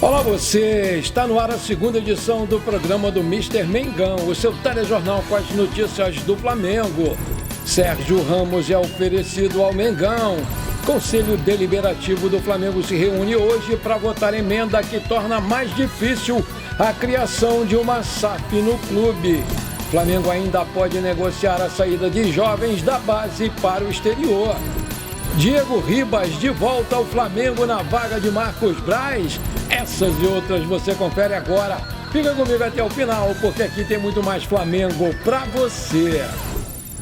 Olá você, está no ar a segunda edição do programa do Mister Mengão, o seu telejornal com as notícias do Flamengo. Sérgio Ramos é oferecido ao Mengão. Conselho Deliberativo do Flamengo se reúne hoje para votar emenda que torna mais difícil a criação de uma SAF no clube. Flamengo ainda pode negociar a saída de jovens da base para o exterior. Diego Ribas de volta ao Flamengo na vaga de Marcos Braz. Essas e outras você confere agora. Fica comigo até o final, porque aqui tem muito mais Flamengo para você.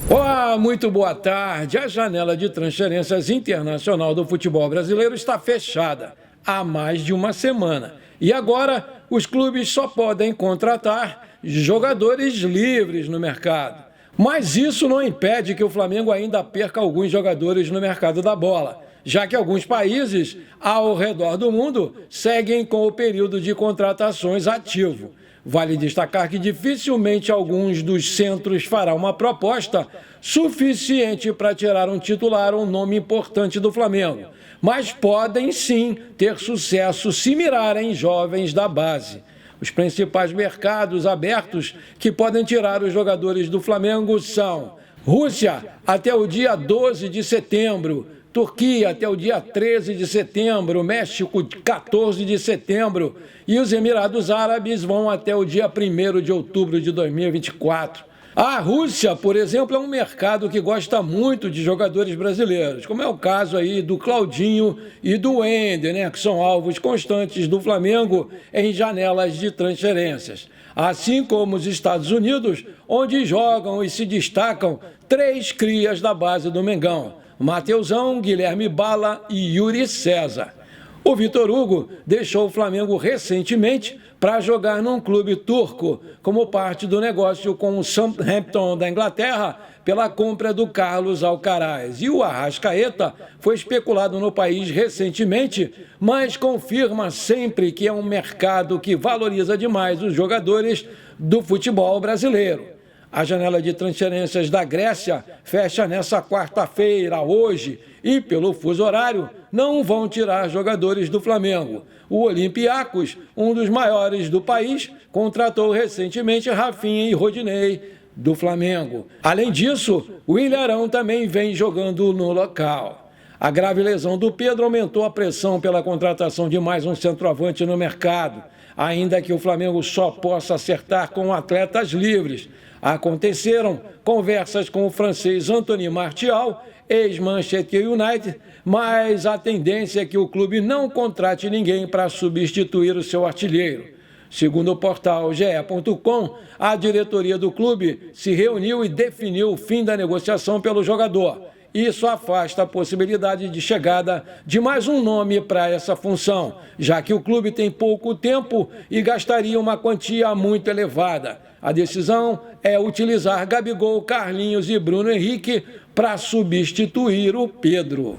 Olá, muito boa tarde. A janela de transferências internacional do futebol brasileiro está fechada há mais de uma semana. E agora, os clubes só podem contratar jogadores livres no mercado. Mas isso não impede que o Flamengo ainda perca alguns jogadores no mercado da bola, já que alguns países ao redor do mundo seguem com o período de contratações ativo. Vale destacar que dificilmente alguns dos centros fará uma proposta suficiente para tirar um titular ou um nome importante do Flamengo, mas podem sim ter sucesso se mirarem jovens da base. Os principais mercados abertos que podem tirar os jogadores do Flamengo são Rússia até o dia 12 de setembro, Turquia até o dia 13 de setembro, México 14 de setembro e os Emirados Árabes vão até o dia 1º de outubro de 2024. A Rússia, por exemplo, é um mercado que gosta muito de jogadores brasileiros, como é o caso aí do Claudinho e do Wender, que são alvos constantes do Flamengo em janelas de transferências. Assim como os Estados Unidos, onde jogam e se destacam 3 crias da base do Mengão: Mateusão, Guilherme Bala e Yuri César. O Vitor Hugo deixou o Flamengo recentemente para jogar num clube turco, como parte do negócio com o Southampton da Inglaterra pela compra do Carlos Alcaraz. E o Arrascaeta foi especulado no país recentemente, mas confirma sempre que é um mercado que valoriza demais os jogadores do futebol brasileiro. A janela de transferências da Grécia fecha nessa quarta-feira, hoje, e pelo fuso horário não vão tirar jogadores do Flamengo. O Olympiacos, um dos maiores do país, contratou recentemente Rafinha e Rodinei do Flamengo. Além disso, o Ilharão também vem jogando no local. A grave lesão do Pedro aumentou a pressão pela contratação de mais um centroavante no mercado, ainda que o Flamengo só possa acertar com atletas livres. Aconteceram conversas com o francês Anthony Martial, ex-Manchester United, mas a tendência é que o clube não contrate ninguém para substituir o seu artilheiro. Segundo o portal ge.com, a diretoria do clube se reuniu e definiu o fim da negociação pelo jogador. Isso afasta a possibilidade de chegada de mais um nome para essa função, já que o clube tem pouco tempo e gastaria uma quantia muito elevada. A decisão é utilizar Gabigol, Carlinhos e Bruno Henrique para substituir o Pedro.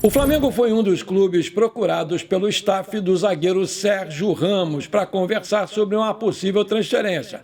O Flamengo foi um dos clubes procurados pelo staff do zagueiro Sérgio Ramos para conversar sobre uma possível transferência.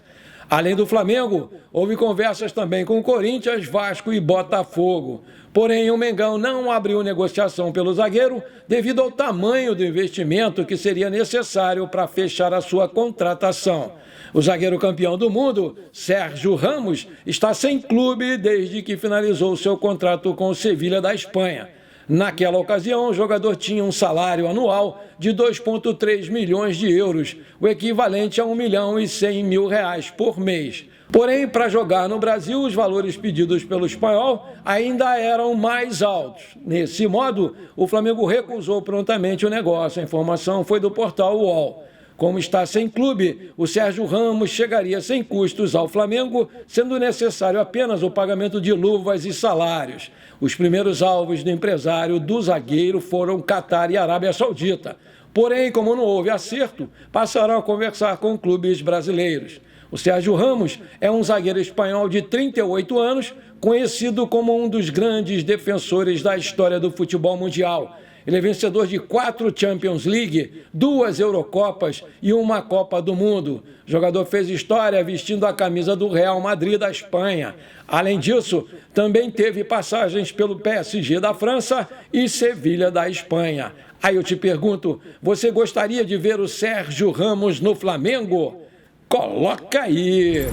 Além do Flamengo, houve conversas também com Corinthians, Vasco e Botafogo. Porém, o Mengão não abriu negociação pelo zagueiro devido ao tamanho do investimento que seria necessário para fechar a sua contratação. O zagueiro campeão do mundo, Sérgio Ramos, está sem clube desde que finalizou seu contrato com o Sevilha da Espanha. Naquela ocasião, o jogador tinha um salário anual de 2,3 milhões de euros, o equivalente a R$1.100.000 por mês. Porém, para jogar no Brasil, os valores pedidos pelo espanhol ainda eram mais altos. Nesse modo, o Flamengo recusou prontamente o negócio. A informação foi do portal UOL. Como está sem clube, o Sérgio Ramos chegaria sem custos ao Flamengo, sendo necessário apenas o pagamento de luvas e salários. Os primeiros alvos do empresário do zagueiro foram Catar e Arábia Saudita. Porém, como não houve acerto, passaram a conversar com clubes brasileiros. O Sérgio Ramos é um zagueiro espanhol de 38 anos, conhecido como um dos grandes defensores da história do futebol mundial. Ele é vencedor de 4 Champions League, 2 Eurocopas e uma Copa do Mundo. O jogador fez história vestindo a camisa do Real Madrid da Espanha. Além disso, também teve passagens pelo PSG da França e Sevilha da Espanha. Aí eu te pergunto, você gostaria de ver o Sérgio Ramos no Flamengo? Coloca aí!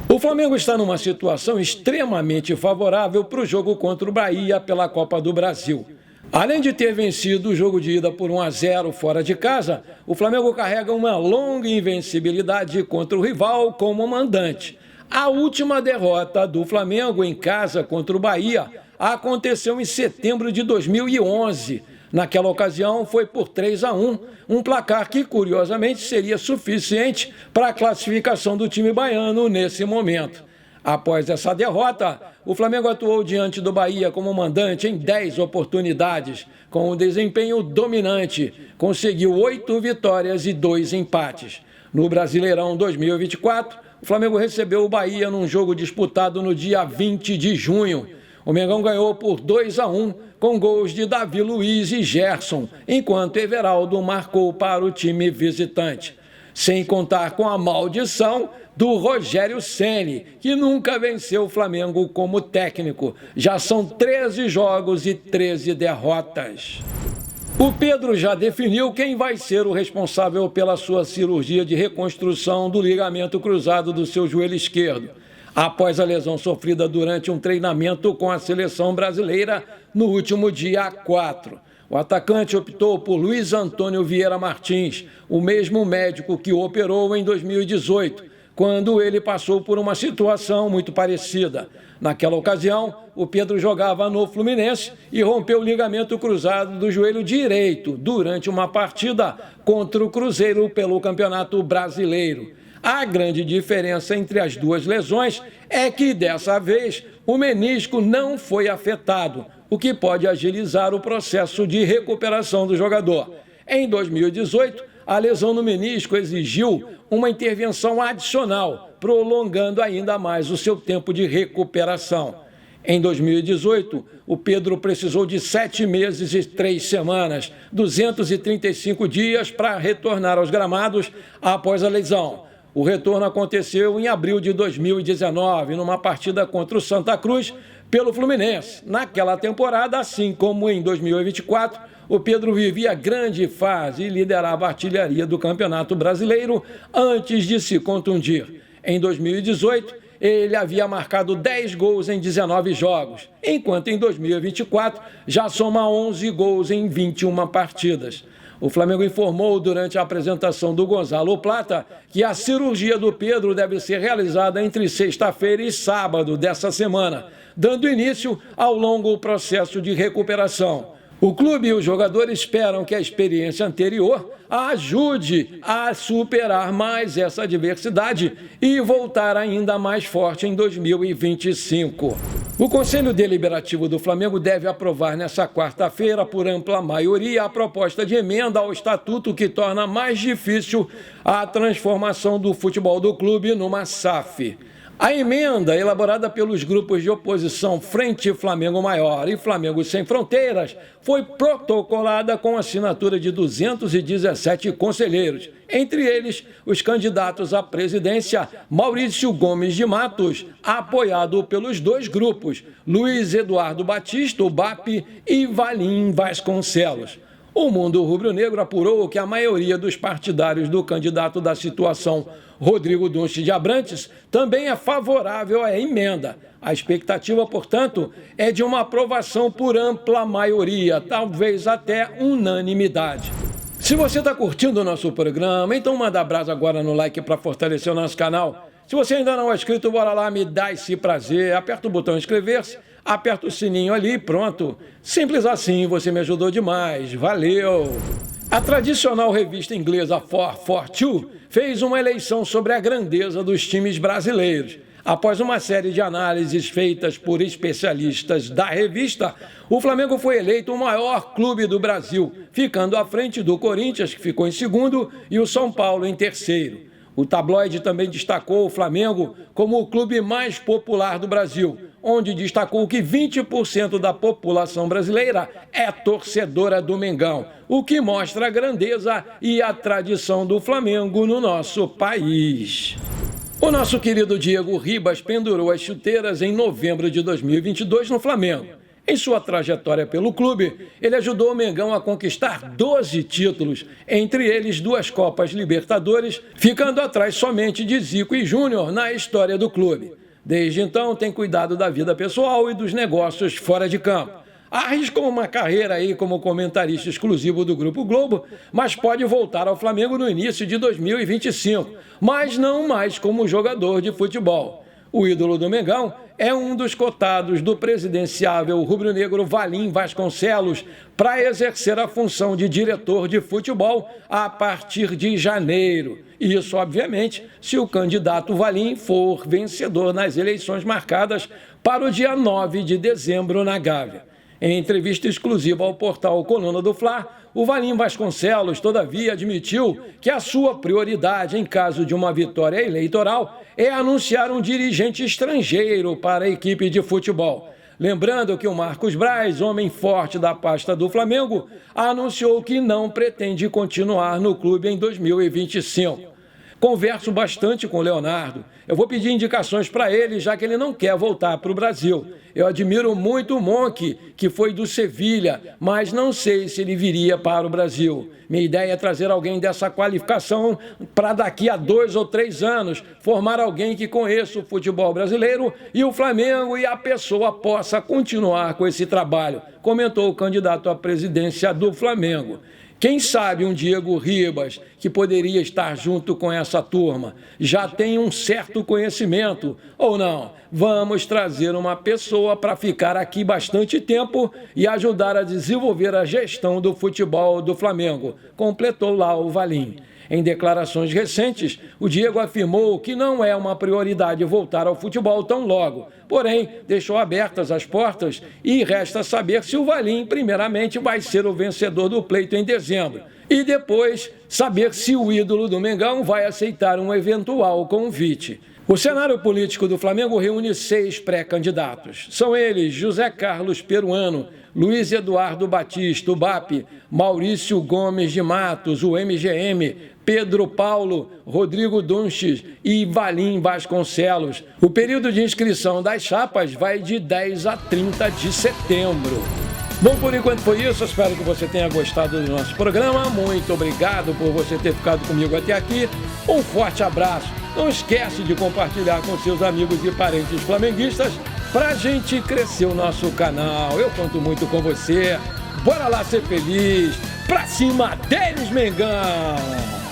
O Flamengo está numa situação extremamente favorável para o jogo contra o Bahia pela Copa do Brasil. Além de ter vencido o jogo de ida por 1-0 fora de casa, o Flamengo carrega uma longa invencibilidade contra o rival como mandante. A última derrota do Flamengo em casa contra o Bahia aconteceu em setembro de 2011. Naquela ocasião foi por 3-1, um placar que, curiosamente, seria suficiente para a classificação do time baiano nesse momento. Após essa derrota, o Flamengo atuou diante do Bahia como mandante em 10 oportunidades, com um desempenho dominante, conseguiu 8 vitórias e 2 empates. No Brasileirão 2024, o Flamengo recebeu o Bahia num jogo disputado no dia 20 de junho. O Mengão ganhou por 2-1, com gols de Davi Luiz e Gerson, enquanto Everaldo marcou para o time visitante. Sem contar com a maldição do Rogério Ceni, que nunca venceu o Flamengo como técnico. Já são 13 jogos e 13 derrotas. O Pedro já definiu quem vai ser o responsável pela sua cirurgia de reconstrução do ligamento cruzado do seu joelho esquerdo, após a lesão sofrida durante um treinamento com a seleção brasileira no último dia 4. O atacante optou por Luiz Antônio Vieira Martins, o mesmo médico que o operou em 2018, quando ele passou por uma situação muito parecida. Naquela ocasião, o Pedro jogava no Fluminense e rompeu o ligamento cruzado do joelho direito durante uma partida contra o Cruzeiro pelo Campeonato Brasileiro. A grande diferença entre as duas lesões é que, dessa vez, o menisco não foi afetado, o que pode agilizar o processo de recuperação do jogador. Em 2018, a lesão no menisco exigiu uma intervenção adicional, prolongando ainda mais o seu tempo de recuperação. Em 2018, o Pedro precisou de 7 meses e 3 semanas, 235 dias para retornar aos gramados após a lesão. O retorno aconteceu em abril de 2019, numa partida contra o Santa Cruz pelo Fluminense. Naquela temporada, assim como em 2024, o Pedro vivia grande fase e liderava a artilharia do Campeonato Brasileiro antes de se contundir. Em 2018, ele havia marcado 10 gols em 19 jogos, enquanto em 2024 já soma 11 gols em 21 partidas. O Flamengo informou durante a apresentação do Gonzalo Plata que a cirurgia do Pedro deve ser realizada entre sexta-feira e sábado dessa semana, dando início ao longo processo de recuperação. O clube e os jogadores esperam que a experiência anterior ajude a superar mais essa adversidade e voltar ainda mais forte em 2025. O Conselho Deliberativo do Flamengo deve aprovar nesta quarta-feira, por ampla maioria, a proposta de emenda ao estatuto que torna mais difícil a transformação do futebol do clube numa SAF. A emenda, elaborada pelos grupos de oposição Frente Flamengo Maior e Flamengo Sem Fronteiras, foi protocolada com a assinatura de 217 conselheiros, entre eles os candidatos à presidência Maurício Gomes de Matos, apoiado pelos 2 grupos, Luiz Eduardo Batista, o BAP, e Valim Vasconcelos. O Mundo Rubro-Negro apurou que a maioria dos partidários do candidato da situação, Rodrigo Dunst de Abrantes, também é favorável à emenda. A expectativa, portanto, é de uma aprovação por ampla maioria, talvez até unanimidade. Se você está curtindo o nosso programa, então manda abraço agora no like para fortalecer o nosso canal. Se você ainda não é inscrito, bora lá, me dá esse prazer. Aperta o botão inscrever-se, aperta o sininho ali, pronto. Simples assim, você me ajudou demais. Valeu! A tradicional revista inglesa 442 fez uma eleição sobre a grandeza dos times brasileiros. Após uma série de análises feitas por especialistas da revista, o Flamengo foi eleito o maior clube do Brasil, ficando à frente do Corinthians, que ficou em segundo, e o São Paulo em terceiro. O tabloide também destacou o Flamengo como o clube mais popular do Brasil, onde destacou que 20% da população brasileira é torcedora do Mengão, o que mostra a grandeza e a tradição do Flamengo no nosso país. O nosso querido Diego Ribas pendurou as chuteiras em novembro de 2022 no Flamengo. Em sua trajetória pelo clube, ele ajudou o Mengão a conquistar 12 títulos, entre eles 2 Copas Libertadores, ficando atrás somente de Zico e Júnior na história do clube. Desde então, tem cuidado da vida pessoal e dos negócios fora de campo. Arriscou uma carreira aí como comentarista exclusivo do Grupo Globo, mas pode voltar ao Flamengo no início de 2025, mas não mais como jogador de futebol. O ídolo do Mengão é um dos cotados do presidenciável rubro-negro Valim Vasconcelos para exercer a função de diretor de futebol a partir de janeiro. Isso, obviamente, se o candidato Valim for vencedor nas eleições marcadas para o dia 9 de dezembro na Gávea. Em entrevista exclusiva ao portal Coluna do Fla, o Valim Vasconcelos, todavia, admitiu que a sua prioridade em caso de uma vitória eleitoral é anunciar um dirigente estrangeiro para a equipe de futebol. Lembrando que o Marcos Braz, homem forte da pasta do Flamengo, anunciou que não pretende continuar no clube em 2025. Converso bastante com o Leonardo. Eu vou pedir indicações para ele, já que ele não quer voltar para o Brasil. Eu admiro muito o Monk, que foi do Sevilha, mas não sei se ele viria para o Brasil. Minha ideia é trazer alguém dessa qualificação para daqui a 2 ou 3 anos, formar alguém que conheça o futebol brasileiro e o Flamengo e a pessoa possa continuar com esse trabalho, comentou o candidato à presidência do Flamengo. Quem sabe um Diego Ribas, que poderia estar junto com essa turma, já tem um certo conhecimento, ou não? Vamos trazer uma pessoa para ficar aqui bastante tempo e ajudar a desenvolver a gestão do futebol do Flamengo, completou lá o Valim. Em declarações recentes, o Diego afirmou que não é uma prioridade voltar ao futebol tão logo, porém, deixou abertas as portas e resta saber se o Valim, primeiramente, vai ser o vencedor do pleito em dezembro e depois saber se o ídolo do Mengão vai aceitar um eventual convite. O cenário político do Flamengo reúne 6 pré-candidatos. São eles José Carlos Peruano, Luiz Eduardo Batista, o BAP, Maurício Gomes de Matos, o MGM, Pedro Paulo, Rodrigo Dunches e Valim Vasconcelos. O período de inscrição das chapas vai de 10 a 30 de setembro. Bom, por enquanto foi isso. Espero que você tenha gostado do nosso programa. Muito obrigado por você ter ficado comigo até aqui. Um forte abraço. Não esquece de compartilhar com seus amigos e parentes flamenguistas para a gente crescer o nosso canal. Eu conto muito com você. Bora lá ser feliz. Pra cima deles, Mengão!